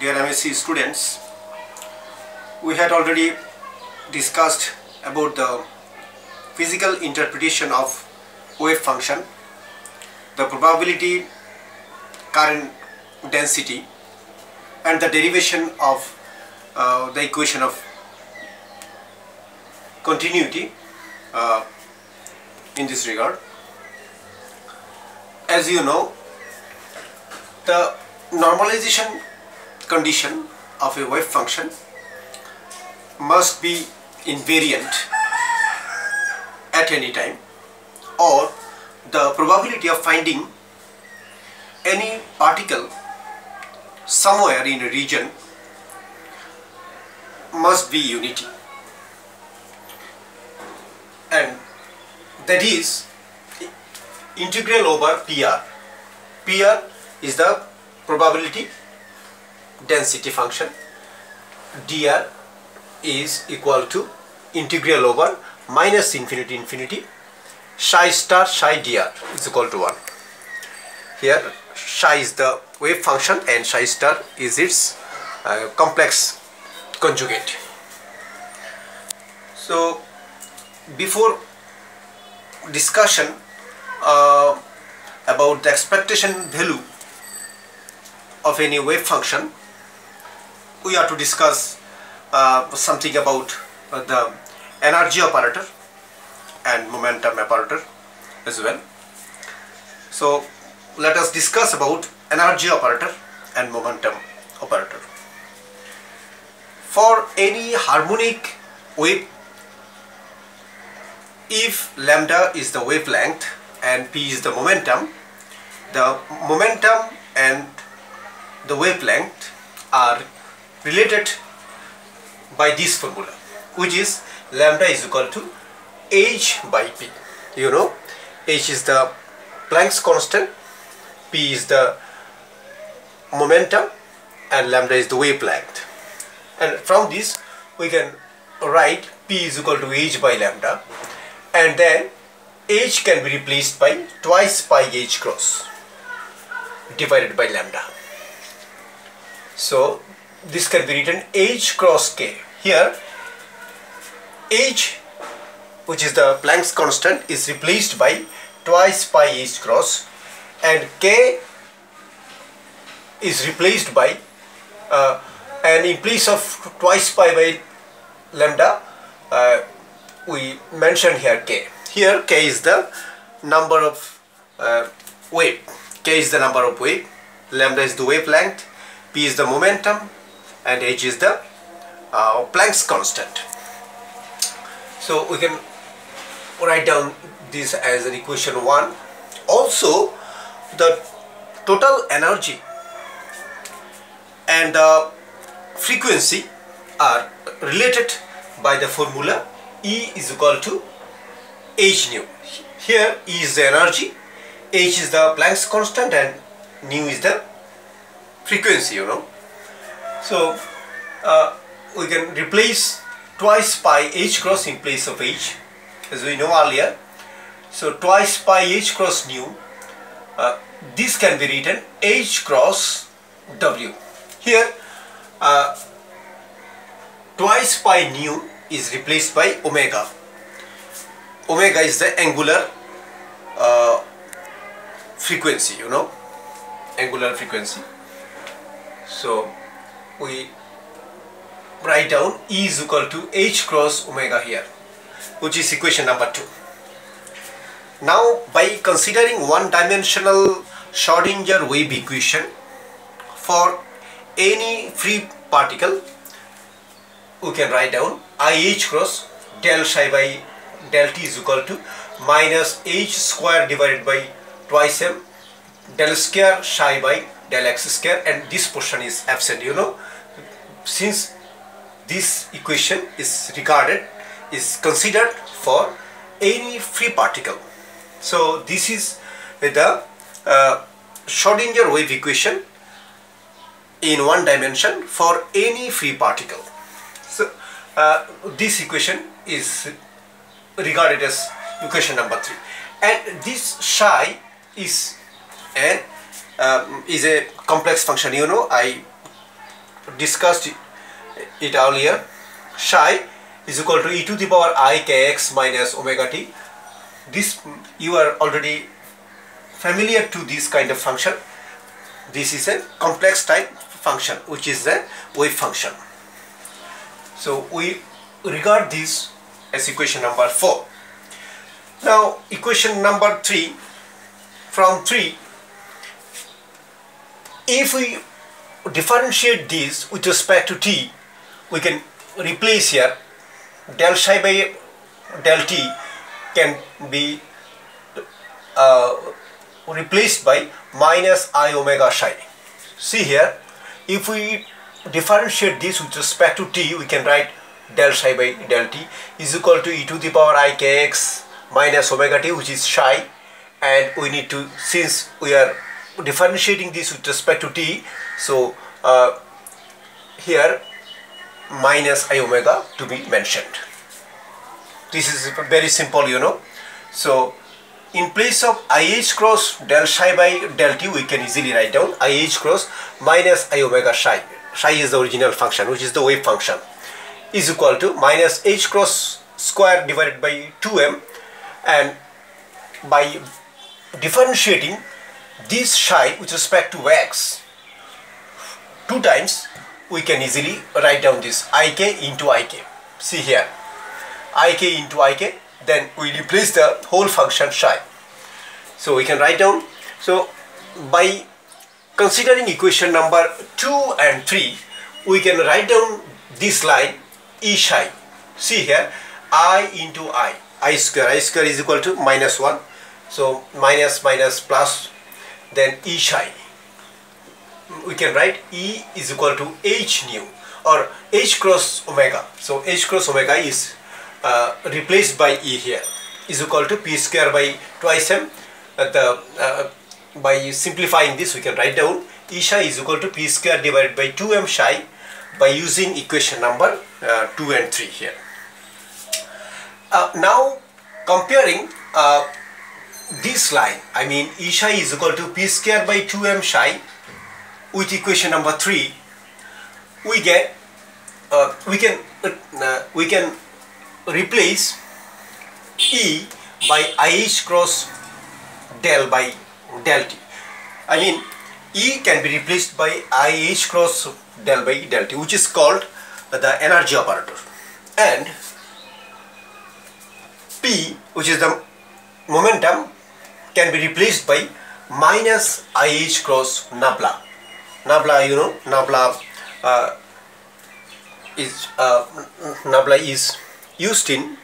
Dear MSc students, we had already discussed about the physical interpretation of wave function, the probability, current density, and the derivation of the equation of continuity in this regard. As you know, the normalization condition of a wave function must be invariant at any time, or the probability of finding any particle somewhere in a region must be unity, and that is integral over PR. PR is the probability density function. dr is equal to integral over minus infinity infinity psi star psi dr is equal to 1. Here psi is the wave function and psi star is its complex conjugate. So before discussion about the expectation value of any wave function, we have to discuss something about the energy operator and momentum operator as well. So let us discuss about energy operator and momentum operator. For any harmonic wave, if lambda is the wavelength and p is the momentum and the wavelength are related by this formula, which is lambda is equal to h by p. You know, h is the Planck's constant, p is the momentum, and lambda is the wavelength. And from this we can write p is equal to h by lambda, and then h can be replaced by twice pi h cross divided by lambda. So this can be written h cross k. Here h, which is the Planck's constant, is replaced by twice pi h cross, and k is replaced by and in place of twice pi by lambda we mentioned here k. Here k is the number of wave. K is the number of wave, lambda is the wavelength, p is the momentum, and h is the Planck's constant. So we can write down this as an equation 1. Also, the total energy and the frequency are related by the formula E is equal to h nu. Here E is the energy, h is the Planck's constant, and nu is the frequency, you know. So we can replace twice pi h cross in place of h, as we know earlier. So twice pi h cross nu, this can be written h cross w. Here twice pi nu is replaced by omega. Omega is the angular frequency, you know, angular frequency. So we write down E is equal to h cross omega here, which is equation number 2. Now, by considering one-dimensional Schrodinger wave equation for any free particle, we can write down I h cross del psi by del t is equal to minus h square divided by twice m del square psi by del x square, and this portion is absent, you know, since this equation is considered for any free particle. So this is the Schrodinger wave equation in one dimension for any free particle. So this equation is regarded as equation number 3, and this psi is a complex function. You know, I discussed it earlier. Psi is equal to e to the power I kx minus omega t. This you are already familiar to this kind of function. This is a complex type function, which is the wave function. So we regard this as equation number 4. Now equation number 3, from 3, if we differentiate this with respect to t, we can replace here del psi by del t can be replaced by minus I omega psi. See here, if we differentiate this with respect to t, we can write del psi by del t is equal to e to the power I kx minus omega t, which is psi, and we need to, since we are differentiating this with respect to t, so here minus I omega to be mentioned. This is very simple, you know. So in place of IH cross del psi by del t, we can easily write down IH cross minus I omega psi. Psi is the original function, which is the wave function, is equal to minus h cross square divided by 2m, and by differentiating this psi with respect to x 2 times, we can easily write down this ik into ik. See here, ik into ik, then we replace the whole function psi. So we can write down, so by considering equation number 2 and 3, we can write down this line E psi. See here, I into I square is equal to minus 1. So minus minus plus, then E psi. We can write E is equal to H nu or H cross omega. So H cross omega is replaced by E here, is equal to P square by twice m. By simplifying this, we can write down E psi is equal to P square divided by 2m psi by using equation number 2 and 3 here. Now comparing this line, I mean E psi is equal to P square by 2m psi with equation number 3, we get we can replace E by IH cross del by del t. I mean E can be replaced by IH cross del by del t, which is called the energy operator, and P, which is the momentum, can be replaced by minus IH cross nabla. Nabla, you know, nabla is used in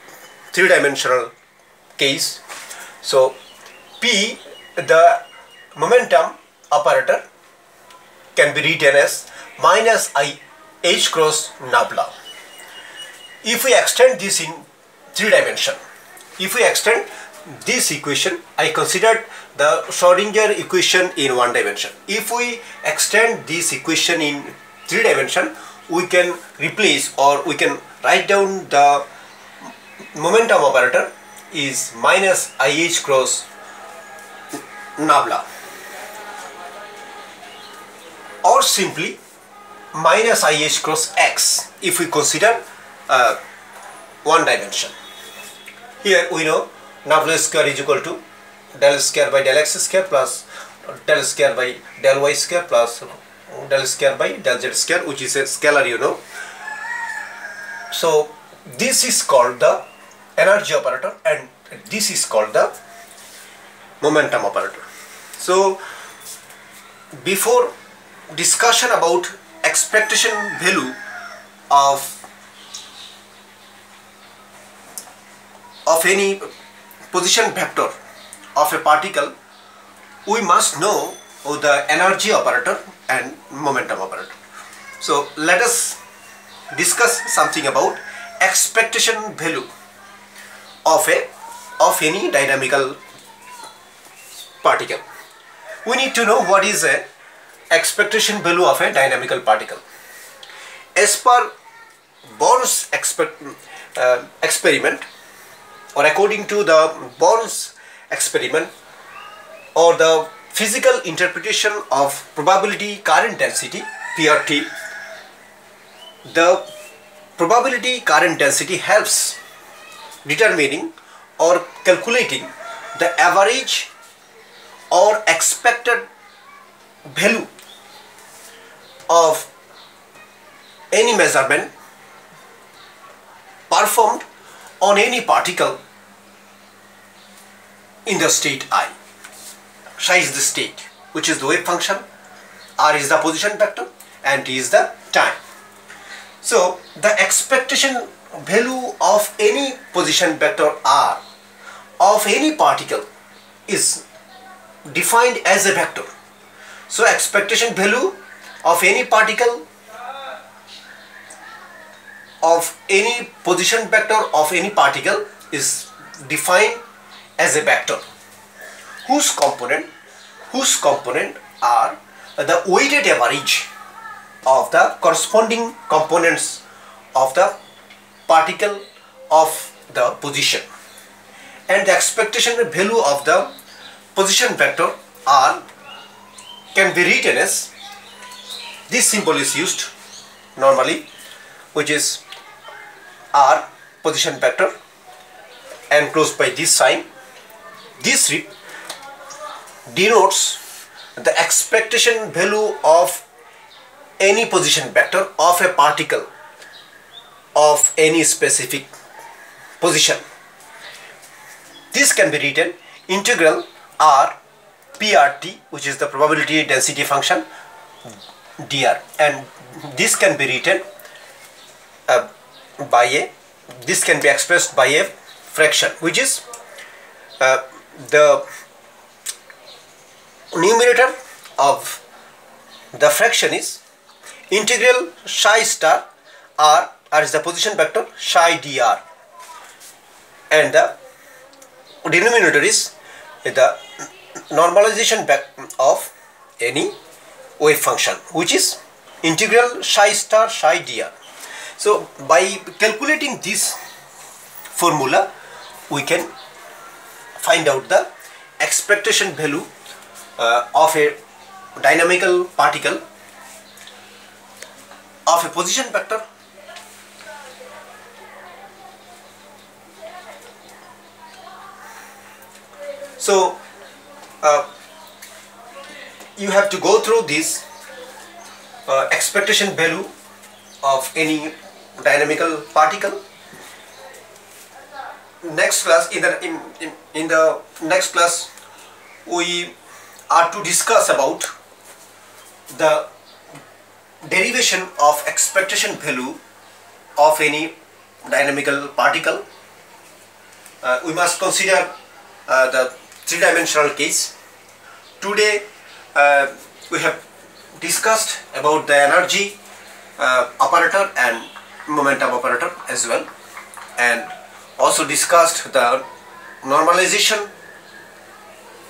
3-dimensional case. So P, the momentum operator, can be written as minus IH cross nabla. If we extend this in 3 dimension, if we extend this equation, I considered the Schrodinger equation in 1 dimension. If we extend this equation in 3 dimension, we can replace, or we can write down the momentum operator is minus IH cross nabla, or simply minus IH cross x if we consider 1 dimension. Here we know nabla square is equal to del square by del x square plus del square by del y square plus del square by del z square, which is a scalar, you know. So this is called the energy operator and this is called the momentum operator. So before discussion about expectation value of any position vector of a particle, we must know the energy operator and momentum operator. So let us discuss something about expectation value of any dynamical particle. We need to know what is a expectation value of a dynamical particle. As per Born's experiment, or according to the Born's experiment, or the physical interpretation of probability current density, PRT, the probability current density helps determining or calculating the average or expected value of any measurement performed on any particle in the state I. Psi is the state, which is the wave function, R is the position vector, and T is the time. So the expectation value of any position vector R of any particle is defined as a vector. So expectation value of any particle of any position vector of any particle is defined as a vector whose component are the weighted average of the corresponding components of the particle of the position, and the expectation value of the position vector R can be written as, this symbol is used normally, which is R position vector enclosed by this sign. This denotes the expectation value of any position vector of a particle of any specific position. This can be written integral R PRT, which is the probability density function, dr, and this can be written this can be expressed by a fraction, which is the numerator of the fraction is integral psi star R is the position vector, psi dr, and the denominator is the normalization of any wave function, which is integral psi star psi dr. So by calculating this formula, we can find out the expectation value of a dynamical particle of a position vector so you have to go through this expectation value of any dynamical particle. Next class, in the next class, we are to discuss about the derivation of expectation value of any dynamical particle. We must consider the three-dimensional case. Today we have discussed about the energy operator and momentum operator as well, and also discussed the normalization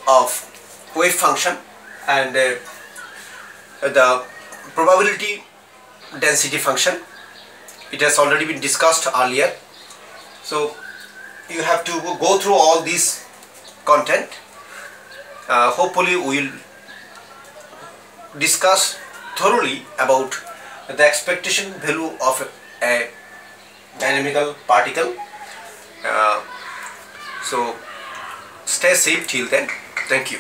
of wave function and the probability density function. It has already been discussed earlier, so you have to go through all this content. Hopefully we will discuss thoroughly about the expectation value of a dynamical particle. So stay safe till then. Thank you.